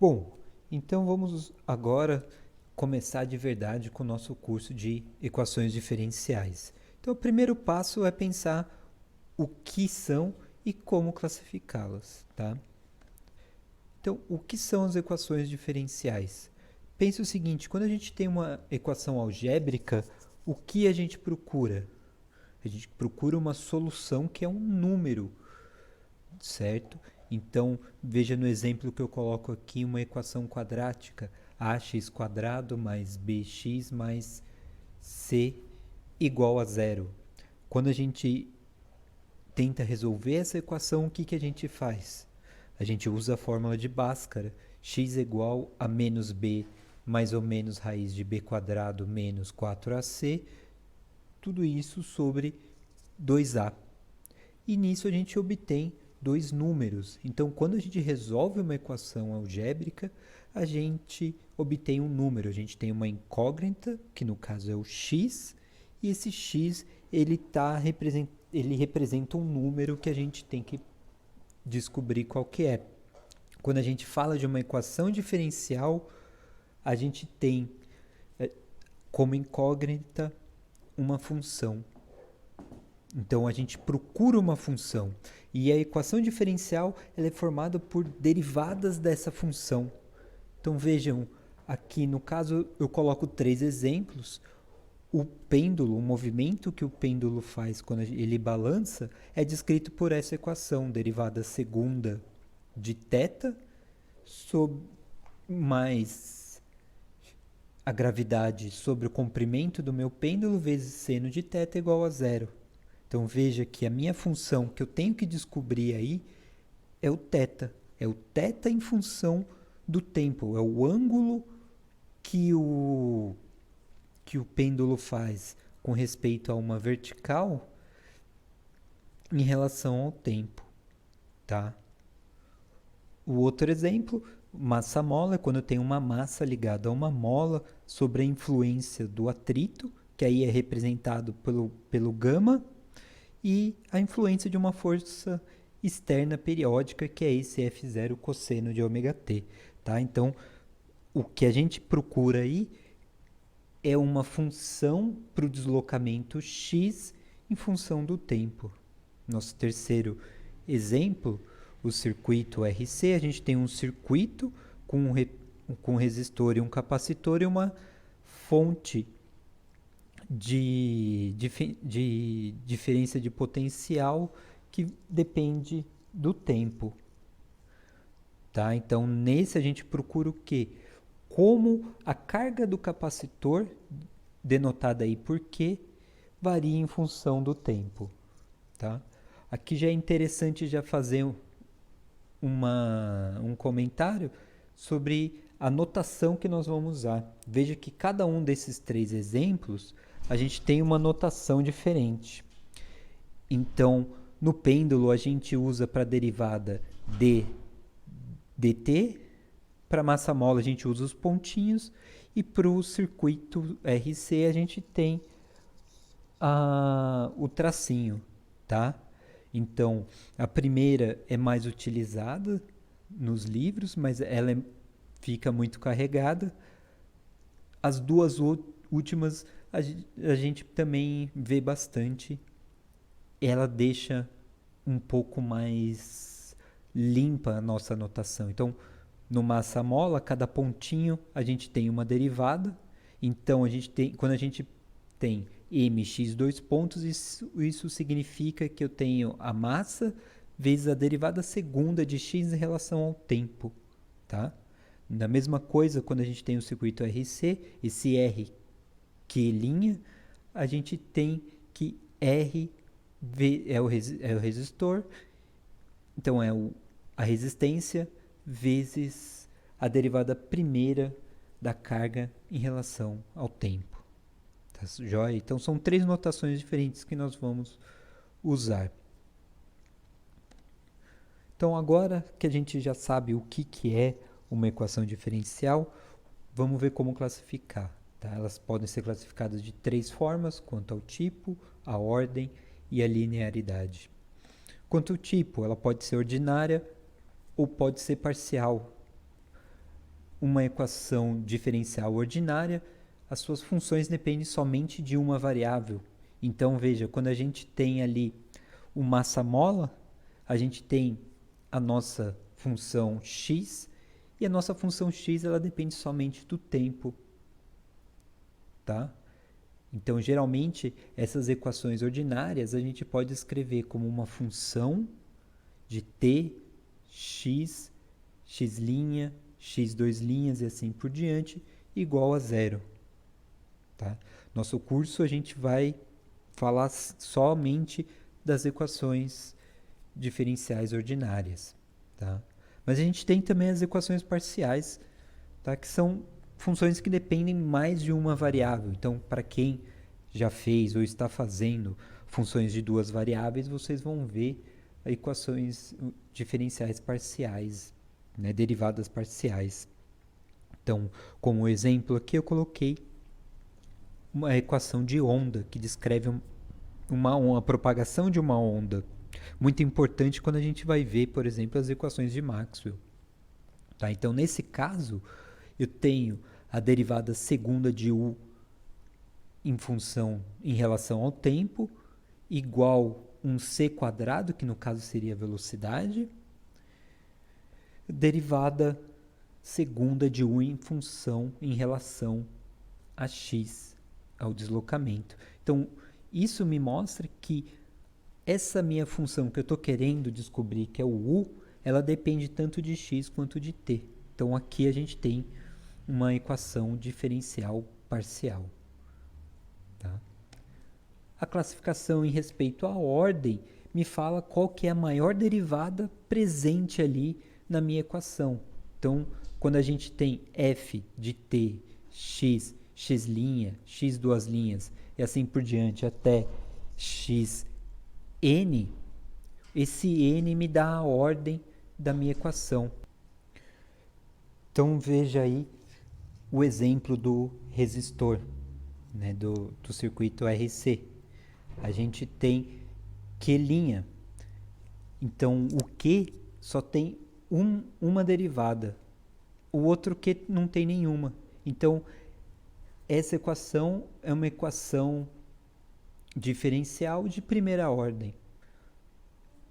Bom, então vamos agora começar de verdade com o nosso curso de equações diferenciais. Então, o primeiro passo é pensar o que são e como classificá-las, tá? Então, o que são as equações diferenciais? Pense o seguinte, quando a gente tem uma equação algébrica, o que a gente procura? A gente procura uma solução que é um número, certo? Então, veja no exemplo que eu coloco aqui uma equação quadrática, ax quadrado mais bx mais c igual a zero. Quando a gente tenta resolver essa equação, o que a gente faz? A gente usa a fórmula de Bhaskara, x igual a menos b mais ou menos raiz de b quadrado menos 4ac, tudo isso sobre 2a. E nisso a gente obtém dois números. Então, quando a gente resolve uma equação algébrica, a gente obtém um número. A gente tem uma incógnita, que no caso é o x, e esse x ele representa um número que a gente tem que descobrir qual que é. Quando a gente fala de uma equação diferencial, a gente tem como incógnita uma função. Então a gente procura uma função e a equação diferencial ela é formada por derivadas dessa função. Então vejam, aqui no caso eu coloco três exemplos. O pêndulo, o movimento que o pêndulo faz quando ele balança é descrito por essa equação, derivada segunda de θ mais a gravidade sobre o comprimento do meu pêndulo vezes seno de θ igual a zero. Então veja que a minha função que eu tenho que descobrir aí é o θ. É o θ em função do tempo, é o ângulo que o pêndulo faz com respeito a uma vertical em relação ao tempo, tá? O outro exemplo, massa-mola, é quando eu tenho uma massa ligada a uma mola sobre a influência do atrito, que aí é representado pelo gama, e a influência de uma força externa periódica, que é esse F0 cosseno de ômega t. Tá? Então, o que a gente procura aí é uma função para o deslocamento x em função do tempo. Nosso terceiro exemplo, o circuito RC, a gente tem um circuito com um resistor e um capacitor e uma fonte de diferença de potencial que depende do tempo. Tá? Então, nesse a gente procura o quê? Como a carga do capacitor, denotada aí por Q, varia em função do tempo. Tá? Aqui já é interessante já fazer um comentário sobre a notação que nós vamos usar. Veja que cada um desses três exemplos, a gente tem uma notação diferente. Então, no pêndulo, a gente usa para a derivada dt, para a massa-mola a gente usa os pontinhos, e para o circuito RC a gente tem o tracinho, tá? Então, a primeira é mais utilizada nos livros, mas ela fica muito carregada. As duas últimas a gente também vê bastante. Ela deixa um pouco mais limpa a nossa notação. Então, no massa-mola, cada pontinho a gente tem uma derivada. Então, quando a gente tem mx dois pontos, isso significa que eu tenho a massa vezes a derivada segunda de x em relação ao tempo. Tá? Da mesma coisa, quando a gente tem o circuito RC, esse R Q', a gente tem que R é o resistor, então é a resistência vezes a derivada primeira da carga em relação ao tempo. Tá joia? Então são três notações diferentes que nós vamos usar. Então agora que a gente já sabe o que é uma equação diferencial, vamos ver como classificar. Tá? Elas podem ser classificadas de três formas, quanto ao tipo, a ordem e a linearidade. Quanto ao tipo, ela pode ser ordinária ou pode ser parcial. uma equação diferencial ordinária, as suas funções dependem somente de uma variável. Então, veja, quando a gente tem ali o massa-mola, a gente tem a nossa função x, e a nossa função x ela depende somente do tempo. Tá? Então, geralmente, essas equações ordinárias a gente pode escrever como uma função de t, x, x', x2' e assim por diante, igual a zero. Tá? Nosso curso a gente vai falar somente das equações diferenciais ordinárias. Tá? Mas a gente tem também as equações parciais, tá? Que são funções que dependem mais de uma variável. Então, para quem já fez ou está fazendo funções de duas variáveis, vocês vão ver equações diferenciais parciais, né? Derivadas parciais. Então, como exemplo aqui, eu coloquei uma equação de onda que descreve a propagação de uma onda. Muito importante quando a gente vai ver, por exemplo, as equações de Maxwell. Tá? Então, nesse caso, eu tenho a derivada segunda de u em relação ao tempo, igual um c quadrado, que no caso seria a velocidade, derivada segunda de u em relação a x, ao deslocamento. Então, isso me mostra que essa minha função que eu estou querendo descobrir, que é o u, ela depende tanto de x quanto de t. Então, aqui a gente tem uma equação diferencial parcial. Tá? A classificação em respeito à ordem me fala qual que é a maior derivada presente ali na minha equação. Então, quando a gente tem f de t, x, x', x duas linhas e assim por diante até xn, esse n me dá a ordem da minha equação. Então, veja aí o exemplo do resistor, né, do circuito RC. A gente tem Q'. Então, o Q só tem uma derivada. O outro Q não tem nenhuma. Então, essa equação é uma equação diferencial de primeira ordem.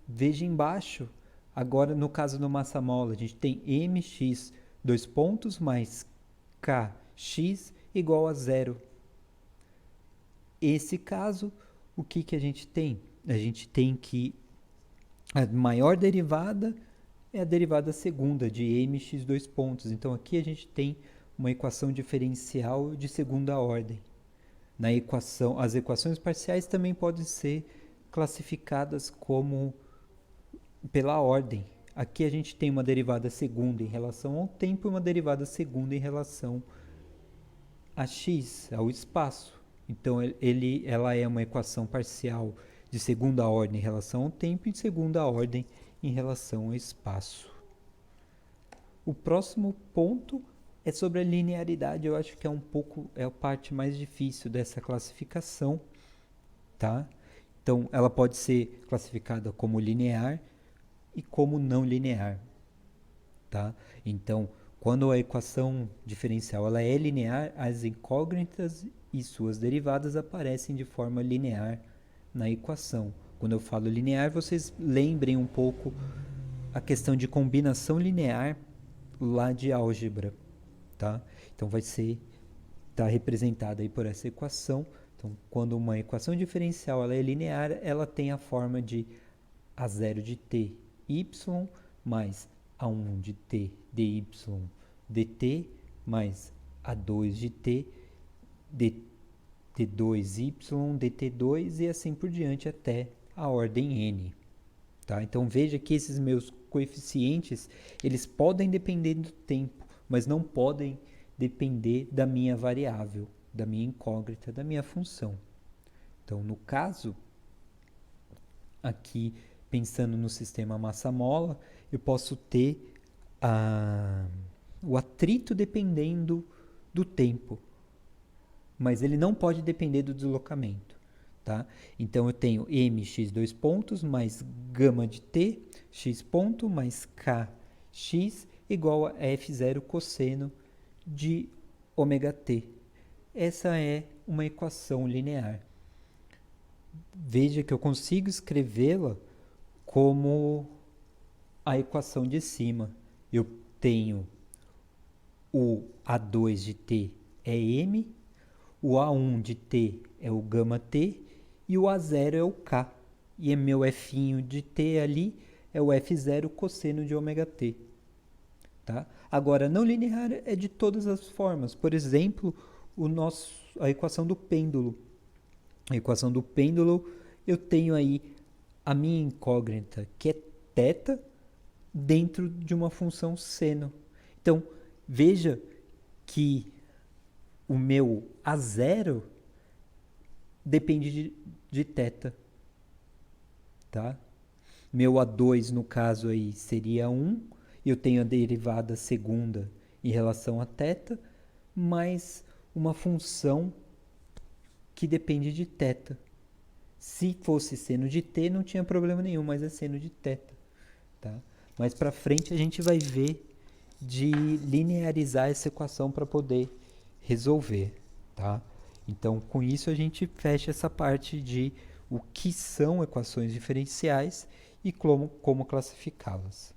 Veja embaixo, agora no caso do massa-mola, a gente tem mx, dois pontos, mais kx igual a zero. Esse caso, o que a gente tem? A gente tem que a maior derivada é a derivada segunda de mx dois pontos. Então, aqui a gente tem uma equação diferencial de segunda ordem. Na equação, as equações parciais também podem ser classificadas como pela ordem. Aqui a gente tem uma derivada segunda em relação ao tempo e uma derivada segunda em relação a x, ao espaço. Então, ela é uma equação parcial de segunda ordem em relação ao tempo e de segunda ordem em relação ao espaço. O próximo ponto é sobre a linearidade. Eu acho que é a parte mais difícil dessa classificação, tá? Então, ela pode ser classificada como linear e como não linear, tá? Então, quando a equação diferencial ela é linear, as incógnitas e suas derivadas aparecem de forma linear na equação. Quando eu falo linear, vocês lembrem um pouco a questão de combinação linear lá de álgebra, tá? Então vai tá representada aí por essa equação. Então, quando uma equação diferencial ela é linear, ela tem a forma de a0 de t y mais a1 de t dy dt mais a2 de t dt2y dt2 e assim por diante até a ordem n. Tá? Então veja que esses meus coeficientes eles podem depender do tempo, mas não podem depender da minha variável, da minha incógnita, da minha função. Então, no caso, aqui pensando no sistema massa-mola, eu posso ter o atrito dependendo do tempo, mas ele não pode depender do deslocamento. Tá? Então, eu tenho mx mais gama de t, x ponto, mais kx igual a f0 cosseno de ômega t. Essa é uma equação linear. Veja que eu consigo escrevê-la como a equação de cima. Eu tenho o A2 de t é m, o A1 de t é o gama t e o A0 é o k. E meu f de t ali é o f0 cosseno de ômega t. Tá? Agora, não linear é de todas as formas. Por exemplo, a equação do pêndulo. A equação do pêndulo, eu tenho aí a minha incógnita, que é θ, dentro de uma função seno. Então, veja que o meu A0 depende de θ. Tá? Meu A2, no caso aí, seria 1, e eu tenho a derivada segunda em relação a θ, mais uma função que depende de θ. Se fosse seno de t, não tinha problema nenhum, mas é seno de θ. Tá? Mais para frente a gente vai ver de linearizar essa equação para poder resolver. Tá? Então, com isso a gente fecha essa parte de o que são equações diferenciais e como classificá-las.